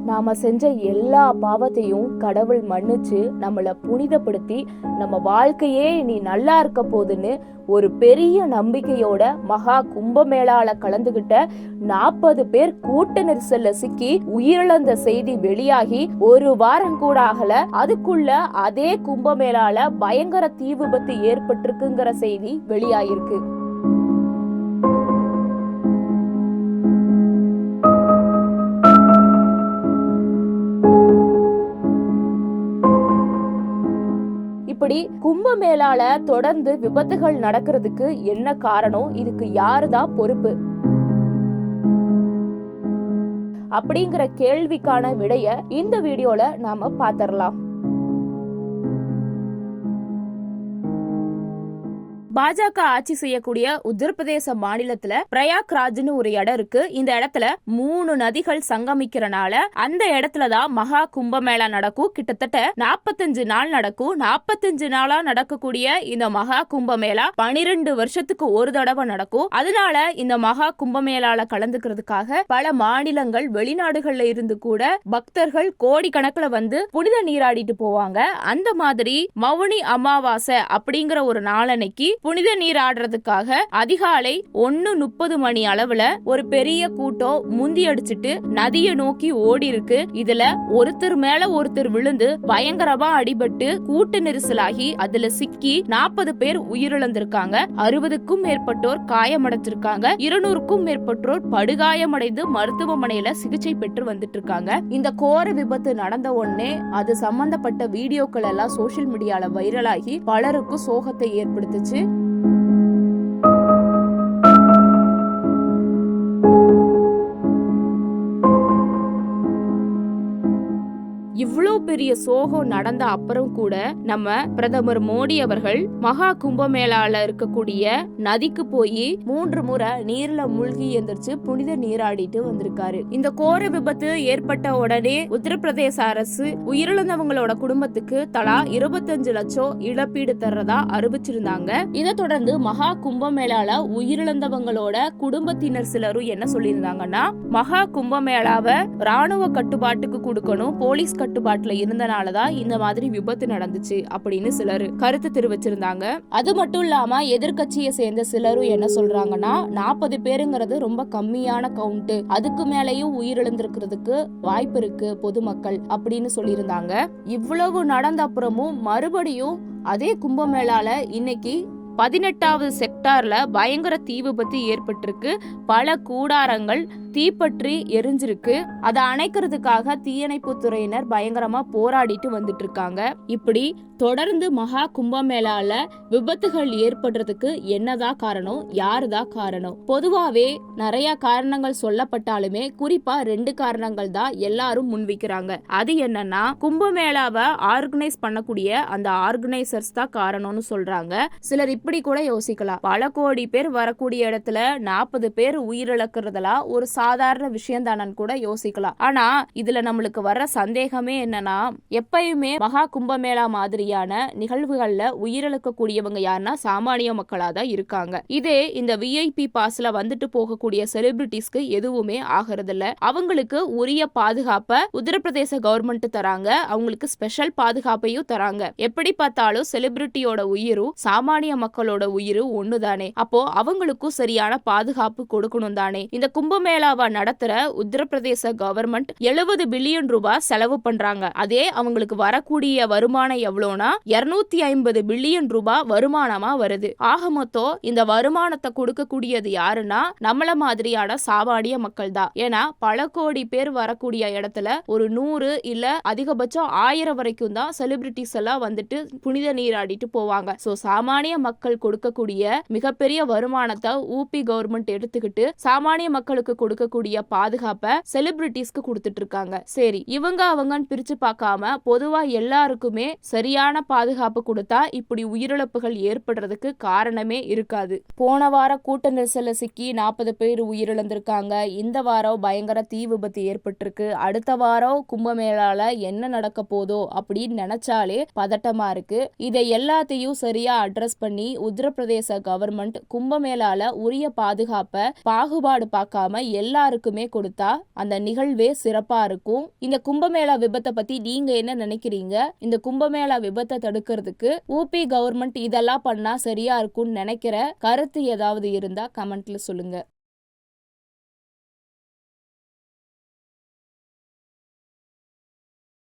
நாம செஞ்ச எல்லா பாவத்தையும் கடவுள் மன்னிச்சு நம்மள புனிதப்படுத்தி நம்ம வாழ்க்கையே நீ நல்லா இருக்க போதுன்னு ஒரு பெரிய நம்பிக்கையோட மகா கும்பமேளால கலந்துகிட்ட 40 பேர் கூட்ட நெரிசல்ல சிக்கி உயிரிழந்த செய்தி வெளியாகி ஒரு வாரம் கூட ஆகல. அதுக்குள்ள அதே கும்பமேளால பயங்கர தீ விபத்து ஏற்பட்டிருக்குங்கிற செய்தி வெளியாயிருக்கு. இப்படி கும்பமேளால தொடர்ந்து விபத்துகள் நடக்கிறதுக்கு என்ன காரணம், இதுக்கு யாருதான் பொறுப்பு அப்படிங்கிற கேள்விக்கான விடைய இந்த வீடியோல நாம பாத்திரலாம். பாஜக ஆட்சி செய்யக்கூடிய உத்தரப்பிரதேச மாநிலத்துல பிரயாக்ராஜ்னு ஒரு இடம் இருக்கு. இந்த இடத்துல 3 நதிகள் சங்கமிக்கிறனால அந்த இடத்துலதான் மகா கும்பமேளா நடக்கும். கிட்டத்தட்ட 45 நாள் நடக்கும். 45 நாளா நடக்கக்கூடிய இந்த மகா கும்பமேளா 12 வருஷத்துக்கு ஒரு தடவை நடக்கும். அதனால இந்த மகா கும்பமேளால கலந்துக்கிறதுக்காக பல மாநிலங்கள் வெளிநாடுகள்ல இருந்து கூட பக்தர்கள் கோடிக்கணக்கில் வந்து புனித நீராடிட்டு போவாங்க. அந்த மாதிரி மௌனி அமாவாசை அப்படிங்கிற ஒரு நாளன்னைக்கு புனித நீர் ஆடுறதுக்காக அதிகாலை 1:30 மணி அளவுல ஒரு பெரிய கூட்டம் முந்தி அடிச்சுட்டு நதியை நோக்கி ஓடி இருக்கு. இதுல ஒருத்தர் மேல ஒருத்தர் விழுந்து பயங்கரமா அடிபட்டு கூட்ட நெரிசலாகி அதுல சிக்கி 40 பேர் உயிரிழந்திருக்காங்க. 60க்கும் மேற்பட்டோர் காயமடைஞ்சிருக்காங்க. 200க்கும் மேற்பட்டோர் படுகாயமடைந்து மருத்துவமனையில சிகிச்சை பெற்று வந்துட்டு இருக்காங்க. இந்த கோர விபத்து நடந்த உடனே அது சம்பந்தப்பட்ட வீடியோக்கள் எல்லாம் சோசியல் மீடியால வைரலாகி பலருக்கும் சோகத்தை ஏற்படுத்துச்சு. இவ்வளவு பெரிய சோகம் நடந்த அப்புறம் கூட நம்ம பிரதமர் மோடி அவர்கள் மகா கும்பமேளால இருக்கக்கூடிய நதிக்கு போய் 3 முறை நீர்ல மூழ்கி எந்திரிச்சு புனித நீராடிட்டு வந்திருக்காரு. இந்த கோர விபத்து ஏற்பட்ட உடனே உத்தரப்பிரதேச அரசு உயிரிழந்தவங்களோட குடும்பத்துக்கு தலா 25 லட்சம் இழப்பீடு தர்றதா அறிவிச்சிருந்தாங்க. இதை தொடர்ந்து மகா கும்பமேளால உயிரிழந்தவங்களோட குடும்பத்தினர் சிலரும் என்ன சொல்லியிருந்தாங்கன்னா, மகா கும்பமேளாவை ராணுவ கட்டுப்பாட்டுக்கு கொடுக்கணும், போலீஸ் கட்டுப்பாட்டுல இருந்தனாலதான் இந்த மாதிரி விபத்து நடந்துச்சு அப்படின்னு சிலர் கருத்து தெரிவிச்சிருந்தாங்க. அது மட்டும் இல்லாம எதிர்கட்சியை சேர்ந்த சிலரும் என்ன சொல்றாங்கன்னா, 40 பேருங்கிறது ரொம்ப கம்மியான கவுண்ட், அதுக்கு மேலேயும் உயிரிழந்திருக்கிறதுக்கு வாய்ப்பு இருக்கு பொதுமக்கள் அப்படின்னு சொல்லியிருந்தாங்க. இவ்வளவு நடந்த அப்புறமும் மறுபடியும் அதே கும்பமேளால இன்னைக்கு 18வது செக்டார்ல பயங்கர தீ விபத்து ஏற்பட்டிருக்கு. பல கூடாரங்கள் தீப்பற்றி எரிஞ்சிருக்கு. அதை அணைக்கிறதுக்காக தீயணைப்பு துறையினர் பயங்கரமா போராடிட்டு வந்துட்டு இருக்காங்க. இப்படி தொடர்ந்து மகா கும்பமேளால விபத்துகள் ஏற்படுறதுக்கு என்னதான் காரணம், யாருதான் காரணம்? பொதுவாவே நிறைய காரணங்கள் சொல்லப்பட்டாலுமே குறிப்பா 2 காரணங்கள் தான் எல்லாரும் முன்வைக்கிறாங்க. அது என்னன்னா, கும்பமேளாவை ஆர்கனைஸ் பண்ணக்கூடிய அந்த ஆர்கனைசர்ஸ் தான் காரணம்னு சொல்றாங்க. சிலர் இப்படி கூட யோசிக்கலாம், பல கோடி பேர் வரக்கூடிய இடத்துல 40 பேர் உயிரிழக்கிறதுலாம் ஒரு சாதாரண விஷயம் தானு கூட யோசிக்கலாம். ஆனா இதுல நம்மளுக்கு வர்ற சந்தேகமே என்னன்னா, எப்பயுமே மகா கும்பமேளா மாதிரியான நிகழ்வுகள்ல உயிரிழக்கக்கூடியவங்க யாருன்னா சாமானிய மக்களா தான் இருக்காங்க. இதே இந்த விஐபி பாஸ்ல வந்துட்டு போகக்கூடிய செலிபிரிட்டிஸ்க்கு எதுவுமே ஆகிறது இல்ல. அவங்களுக்கு உரிய பாதுகாப்பை உத்தரப்பிரதேச கவர்மெண்ட் தராங்க. அவங்களுக்கு ஸ்பெஷல் பாதுகாப்பையும் தராங்க. எப்படி பார்த்தாலும் செலிபிரிட்டியோட உயிரும் சாமானிய மக்களோட உயிரும் ஒண்ணுதானே. அப்போ அவங்களுக்கும் சரியான பாதுகாப்பு கொடுக்கணும் தானே. இந்த கும்பமேளாவை நடத்துற உத்தரப்பிரதேச கவர்மெண்ட் 70 பில்லியன் ரூபாய் செலவு பண்றாங்க. அதே அவங்களுக்கு வரக்கூடிய வருமானம் எவ்வளோனா 250 பில்லியன் ரூபாய் வருமானமா வருது. ஆக மொத்தம் இந்த வருமானத்தை கொடுக்கக்கூடியது யாருன்னா நம்மள மாதிரியான சாமானிய மக்கள் தான். ஏன்னா பல கோடி பேர் வரக்கூடிய இடத்துல ஒரு 100 இல்ல அதிகபட்சம் 1000 வரைக்கும் தான் செலிபிரிட்டிஸ் எல்லாம் வந்துட்டு புனித நீராடிட்டு போவாங்க. சோ சாமானிய மக்கள் கொடுக்கக்கூடிய மிகப்பெரிய வருமானத்தை ஊபி கவர்மெண்ட் எடுத்துக்கிட்டு சாமானிய மக்களுக்கு கொடுக்கக்கூடிய பாதுகாப்பை செலிபிரிட்டிஸ்க்கு கொடுத்துட்டு இருக்காங்க. சரி, இவங்க அவங்கன்னு பிரிச்சு பார்க்காம பொதுவா எல்லாருக்குமே சரியான பாதுகாப்பு கொடுத்தா இப்படி உயிரிழப்புகள் ஏற்படுறதுக்கு காரணமே இருக்காது. போன வாரம் கூட்ட நெரிசல்ல சிக்கி 40 பேர் உயிரிழந்திருக்காங்க. இந்த வாரம் பயங்கர தீ விபத்து ஏற்பட்டிருக்கு. அடுத்த வாரம் கும்பமேளால என்ன நடக்க போதோ அப்படின்னு நினைச்சாலே பதட்டமா இருக்கு. இதை எல்லாத்தையும் சரியா அட்ரஸ் பண்ணி உத்தரப்பிரதேச கவர்மெண்ட் கும்பமேளால உரிய பாதுகாப்பை பாகுபாடு பார்க்காம எல்லாருக்குமே கொடுத்தா அந்த நிகழ்வே சிறப்பா இருக்கும். இந்த கும்பமேளா விபத்தை பத்தி நீங்க என்ன நினைக்கிறீங்க? இந்த கும்பமேளா விபத்தை தடுக்கிறதுக்கு ஊபி கவர்மெண்ட் இதெல்லாம் பண்ணா சரியா இருக்கும்னு நினைக்கிற கருத்து ஏதாவது இருந்தா கமெண்ட்ல சொல்லுங்க.